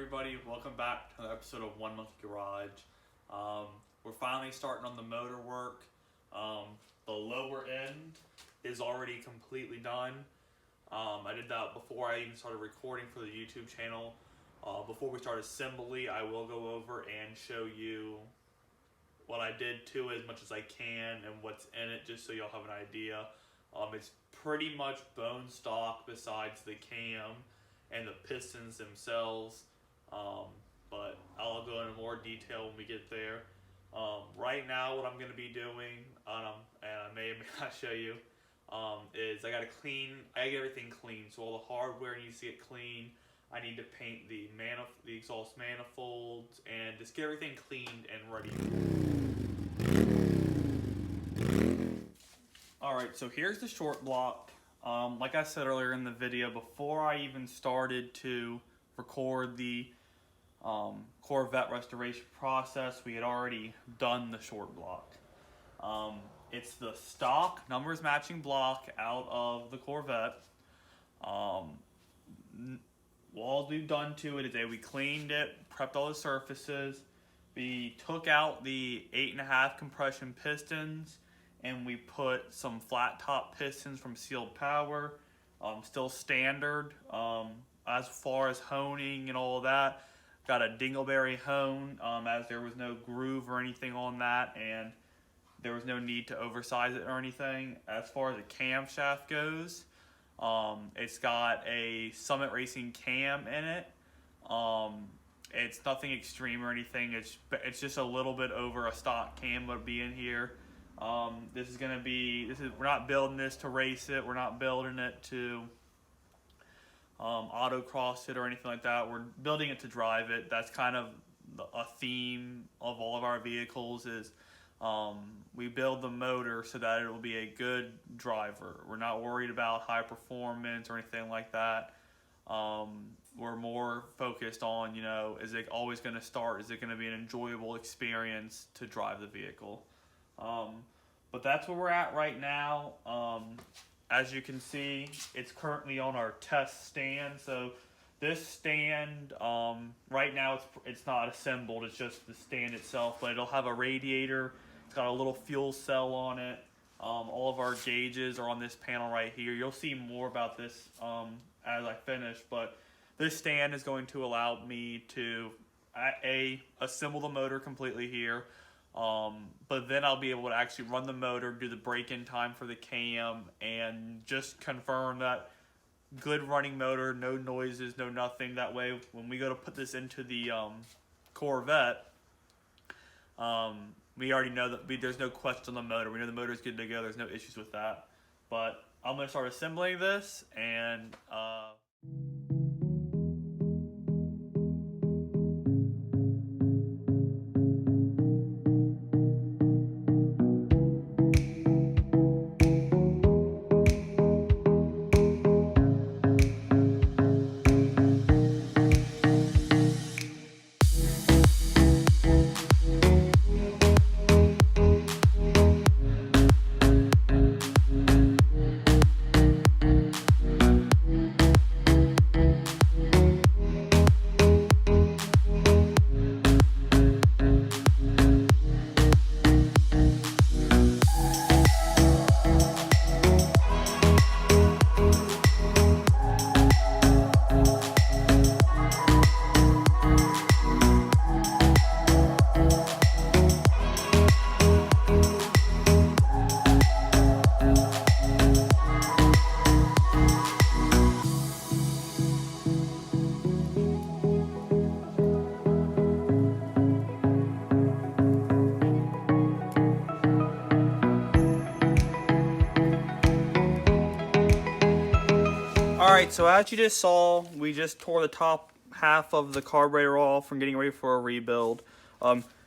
everybody, welcome back to another episode of 1 Monkey Garage. We're finally starting on the motor work. The lower end is already completely done. I did that before I even started recording for the YouTube channel. Before we start assembly, I will go over and show you what I did to it as much as I can and what's in it, just so y'all have an idea. It's pretty much bone stock besides the cam and the pistons themselves, but I'll go into more detail when we get there. Right now what I'm going to be doing, and I may or may not show you, is I got to get everything clean. So all the hardware needs to get clean. I need to paint the exhaust manifolds and just get everything cleaned and ready. Alright, so here's the short block. Like I said earlier in the video, before I even started to record the Corvette restoration process, we had already done the short block. It's the stock numbers matching block out of the Corvette. All we've done to it is that we cleaned it, prepped all the surfaces, we took out the 8.5 compression pistons, and we put some flat top pistons from Sealed Power, still standard. As far as honing and all of that, got a dingleberry hone, as there was no groove or anything on that, and there was no need to oversize it or anything. As far as the camshaft goes, it's got a Summit Racing cam in it. It's nothing extreme or anything. It's just a little bit over a stock cam would be in here. We're not building this to race it. We're not building it to autocross it or anything like that. We're building it to drive it. That's kind of a theme of all of our vehicles is we build the motor so that it will be a good driver. We're not worried about high performance or anything like that. We're more focused on, is it always going to start? Is it going to be an enjoyable experience to drive the vehicle? But that's where we're at right now. As you can see, it's currently on our test stand. So this stand, right now it's not assembled, it's just the stand itself, but it'll have a radiator. It's got a little fuel cell on it. All of our gauges are on this panel right here. You'll see more about this as I finish, but this stand is going to allow me to assemble the motor completely here. But then I'll be able to actually run the motor, do the break-in time for the cam, and just confirm that good running motor, no noises, no nothing. That way, when we go to put this into the Corvette, we already know that there's no question on the motor. We know the motor is good to go. There's no issues with that. But I'm going to start assembling this, and Alright, so as you just saw, we just tore the top half of the carburetor off from getting ready for a rebuild.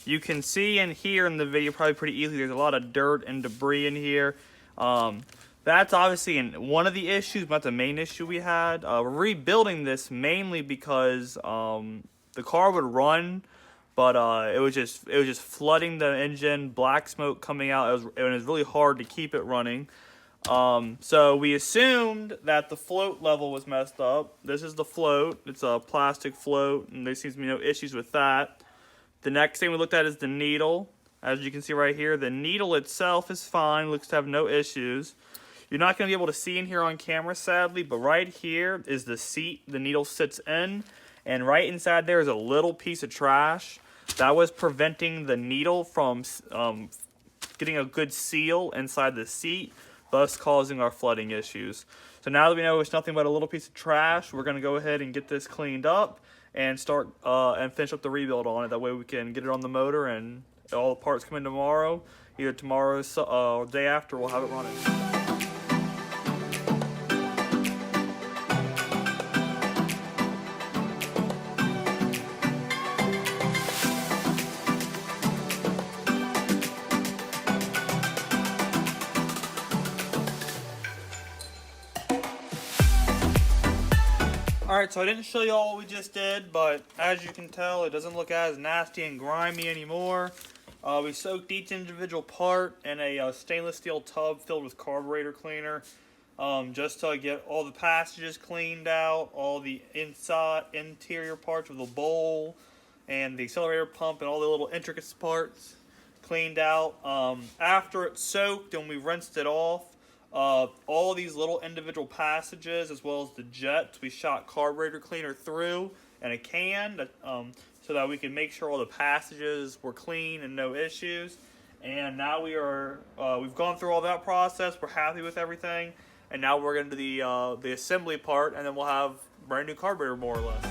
You can see and hear in the video probably pretty easily there's a lot of dirt and debris in here. That's obviously one of the issues, but the main issue we had. We're rebuilding this mainly because the car would run, but it was just flooding the engine, black smoke coming out. It was really hard to keep it running. So we assumed that the float level was messed up. This is the float. It's a plastic float, and there seems to be no issues with that. The next thing we looked at is the needle. As you can see right here, the needle itself is fine, looks to have no issues. You're not going to be able to see in here on camera, sadly, but right here is the seat the needle sits in, and right inside there is a little piece of trash that was preventing the needle from getting a good seal inside the seat, thus causing our flooding issues. So now that we know it's nothing but a little piece of trash, we're going to go ahead and get this cleaned up and start and finish up the rebuild on it. That way we can get it on the motor, and all the parts come in tomorrow. Either tomorrow or the day after, we'll have it running. Alright, so I didn't show you all what we just did, but as you can tell, it doesn't look as nasty and grimy anymore. We soaked each individual part in a stainless steel tub filled with carburetor cleaner, just to get all the passages cleaned out, all the interior parts of the bowl and the accelerator pump and all the little intricate parts cleaned out. After it's soaked and we rinsed it off, all these little individual passages as well as the jets, we shot carburetor cleaner through in a can so that we can make sure all the passages were clean and no issues. And now we've gone through all that process. We're happy with everything, and now we're going to the assembly part, and then we'll have brand new carburetor more or less.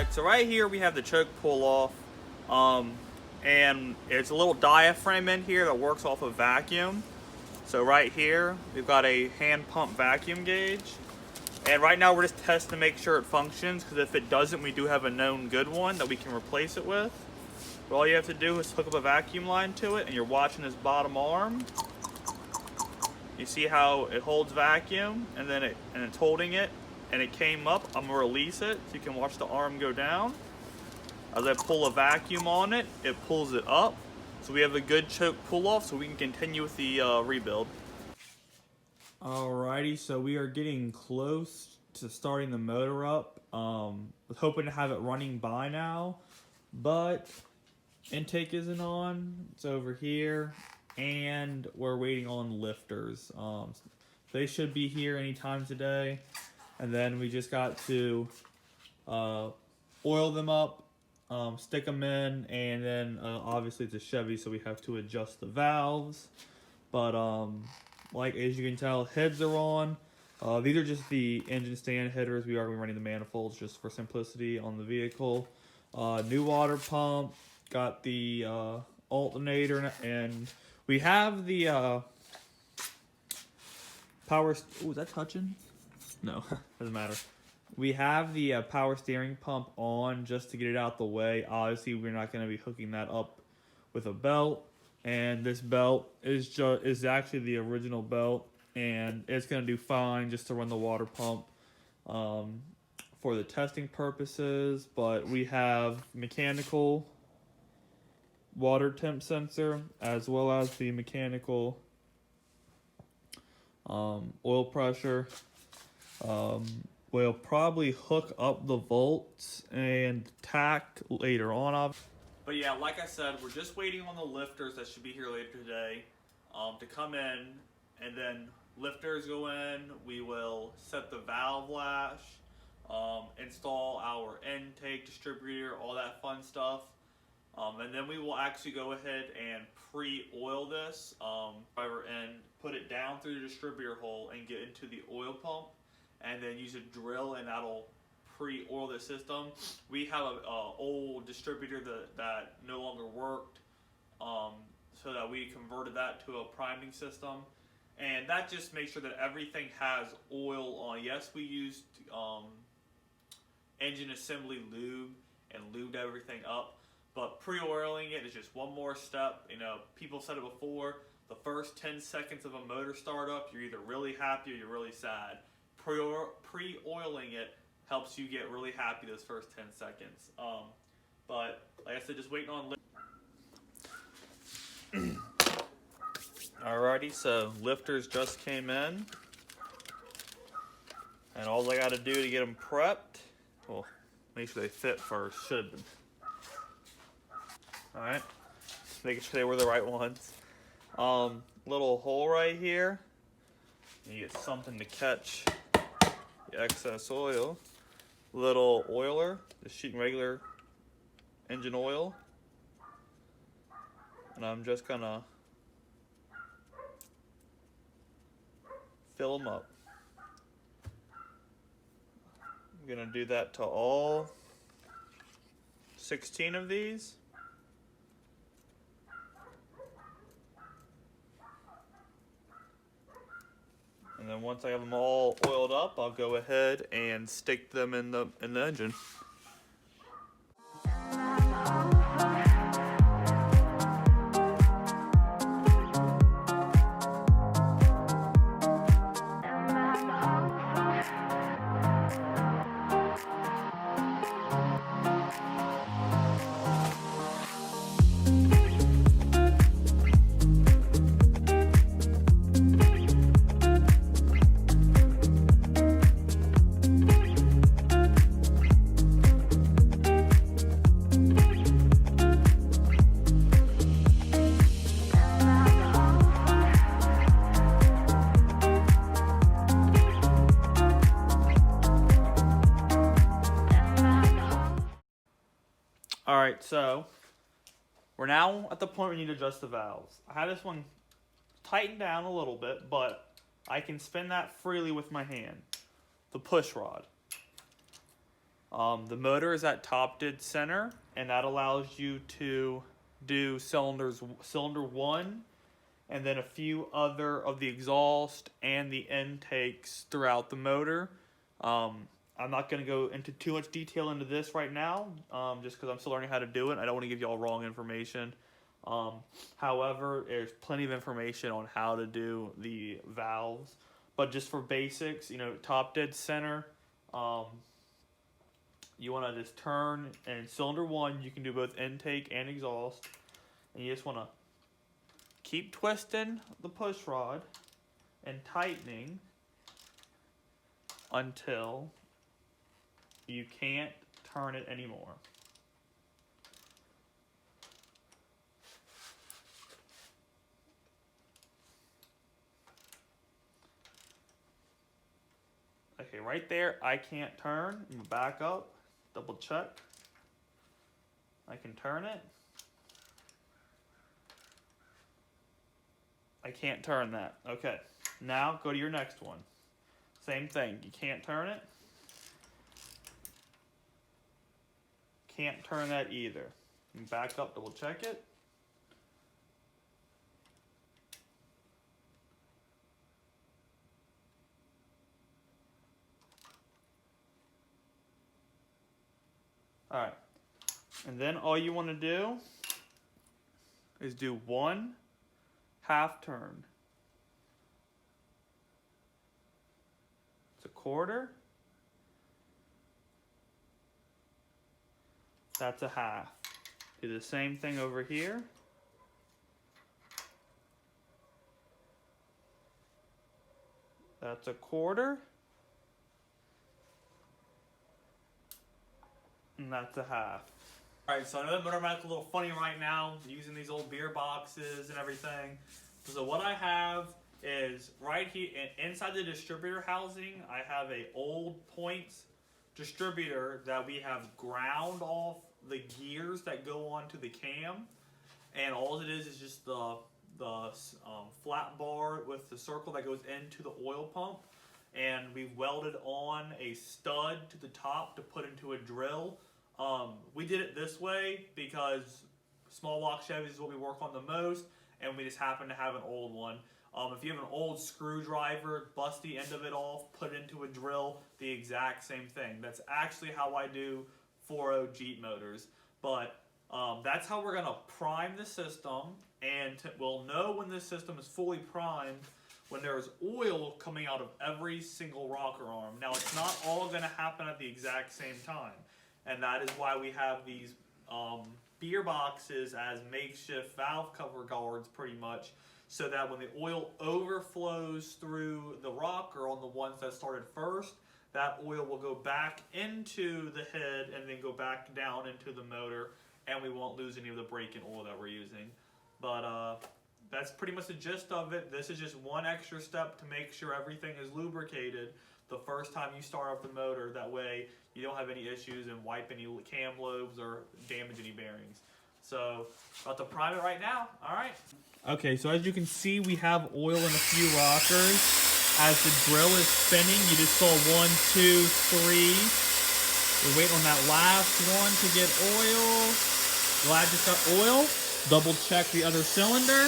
So right here we have the choke pull off, and it's a little diaphragm in here that works off of vacuum. So right here we've got a hand pump vacuum gauge, and right now we're just testing to make sure it functions, because if it doesn't, we do have a known good one that we can replace it with. But all you have to do is hook up a vacuum line to it, and you're watching this bottom arm. You see how it holds vacuum, and then it's holding it, and it came up. I'm gonna release it so you can watch the arm go down. As I pull a vacuum on it, it pulls it up. So we have a good choke pull off, so we can continue with the rebuild. Alrighty, so we are getting close to starting the motor up. Was hoping to have it running by now, but intake isn't on. It's over here, and we're waiting on lifters. They should be here anytime today. And then we just got to oil them up, stick them in, and then obviously it's a Chevy, so we have to adjust the valves. But like as you can tell, heads are on. These are just the engine stand headers. We are running the manifolds just for simplicity on the vehicle. New water pump, got the alternator, and we have the power. Oh, is that touching? No, doesn't matter. We have the power steering pump on just to get it out the way. Obviously, we're not going to be hooking that up with a belt. And this belt is actually the original belt, and it's going to do fine just to run the water pump for the testing purposes. But we have mechanical water temp sensor as well as the mechanical oil pressure. We'll probably hook up the bolts and tack later on. But yeah, like I said, we're just waiting on the lifters that should be here later today to come in, and then lifters go in, we will set the valve lash, install our intake distributor, all that fun stuff. And then we will actually go ahead and pre-oil this, and put it down through the distributor hole and get into the oil pump, and then use a drill, and that'll pre-oil the system. We have a old distributor that no longer worked, so that we converted that to a priming system, and that just makes sure that everything has oil on. Yes, we used engine assembly lube and lubed everything up, but pre-oiling it is just one more step. You know, people said it before, the first 10 seconds of a motor startup, you're either really happy or you're really sad. Pre-oiling it helps you get really happy those first 10 seconds. But like I said, just waiting on Alrighty, so lifters just came in, and all I got to do to get them prepped, well, make sure they fit first, should have been. Alright, making sure they were the right ones. Little hole right here, you get something to catch the excess oil. Little oiler, just shooting regular engine oil, and I'm just gonna fill them up. I'm gonna do that to all 16 of these. And then once I have them all oiled up, I'll go ahead and stick them in the engine. Alright, so we're now at the point where we need to adjust the valves. I have this one tightened down a little bit, but I can spin that freely with my hand. The push rod. The motor is at top dead center, and that allows you to do cylinder 1, and then a few other of the exhaust and the intakes throughout the motor. I'm not going to go into too much detail into this right now, just because I'm still learning how to do it. I don't want to give you all wrong information. However, there's plenty of information on how to do the valves. But just for basics, you know, top dead center, you want to just turn, and cylinder 1, you can do both intake and exhaust. And you just want to keep twisting the push rod and tightening until you can't turn it anymore. Okay, right there, I can't turn. I'm gonna back up, double check. I can turn it. I can't turn that. Okay, now go to your next one. Same thing, you can't turn it. Can't turn that either. You back up, double check it. Alright, and then all you want to do is do 1 half turn. It's a quarter. That's a half. Do the same thing over here. That's a quarter. And that's a half. Alright, so I know that motor might look a little funny right now, using these old beer boxes and everything. So what I have is right here inside the distributor housing. I have a old points distributor that we have ground off the gears that go onto the cam, and all it is just the flat bar with the circle that goes into the oil pump, and we've welded on a stud to the top to put into a drill. We did it this way because small block Chevys is what we work on the most, and we just happen to have an old one. If you have an old screwdriver, bust the end of it off, put it into a drill, the exact same thing. That's actually how I do 4.0 Jeep motors. But that's how we're going to prime the system, and we'll know when this system is fully primed when there's oil coming out of every single rocker arm. Now, it's not all going to happen at the exact same time, and that is why we have these beer boxes as makeshift valve cover guards pretty much, so that when the oil overflows through the rocker on the ones that started first, that oil will go back into the head and then go back down into the motor, and we won't lose any of the break-in oil that we're using. But that's pretty much the gist of it. This is just one extra step to make sure everything is lubricated the first time you start up the motor. That way you don't have any issues and wipe any cam lobes or damage any bearings. So, about to prime it right now. All right. Okay, so as you can see, we have oil in a few rockers. As the drill is spinning, you just saw 1, 2, 3. We're waiting on that last one to get oil. Glad just got oil. Double check the other cylinder.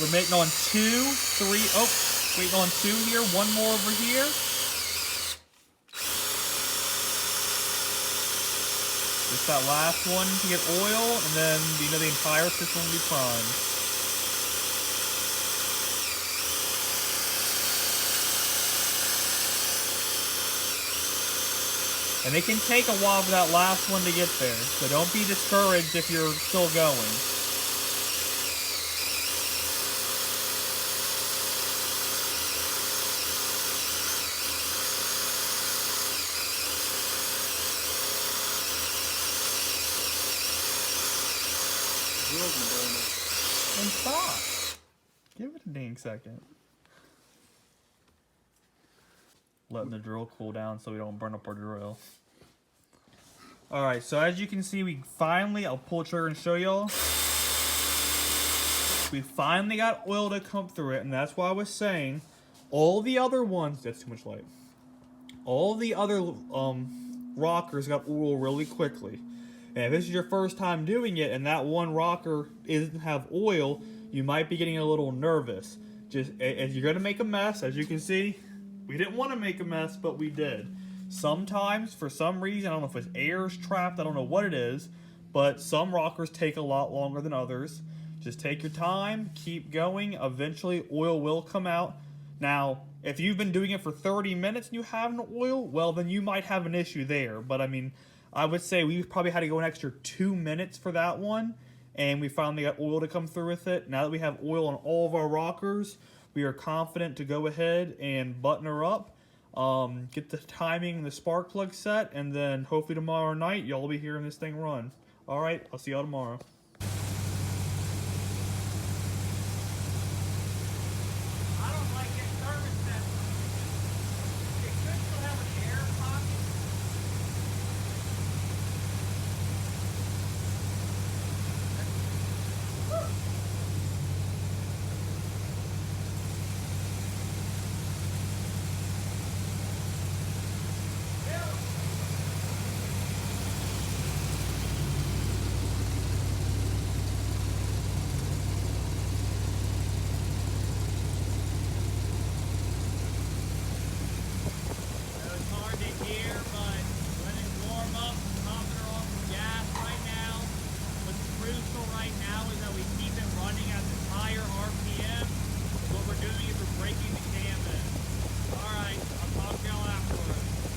We're making on 2, 3. Oh, waiting on 2 here. One more over here. Just that last one to get oil, and then the entire system will be primed. And it can take a while for that last one to get there, so don't be discouraged if you're still going. And stop. Give it a dang second. Letting the drill cool down so we don't burn up our drill. Alright, so as you can see, we finally, I'll pull the trigger and show y'all. We finally got oil to come through it, and that's why I was saying all the other ones, that's too much light. All the other rockers got oil really quickly. And if this is your first time doing it and that one rocker doesn't have oil, you might be getting a little nervous. If you're going to make a mess, as you can see, we didn't want to make a mess, but we did. Sometimes, for some reason, I don't know if it's air's trapped, I don't know what it is, but some rockers take a lot longer than others. Just take your time, keep going, eventually oil will come out. Now, if you've been doing it for 30 minutes and you have no oil, well, then you might have an issue there. But I mean, I would say we probably had to go an extra 2 minutes for that one, and we finally got oil to come through with it. Now that we have oil on all of our rockers, we are confident to go ahead and button her up, get the timing and the spark plug set, and then hopefully tomorrow night y'all will be hearing this thing run. Alright, I'll see y'all tomorrow.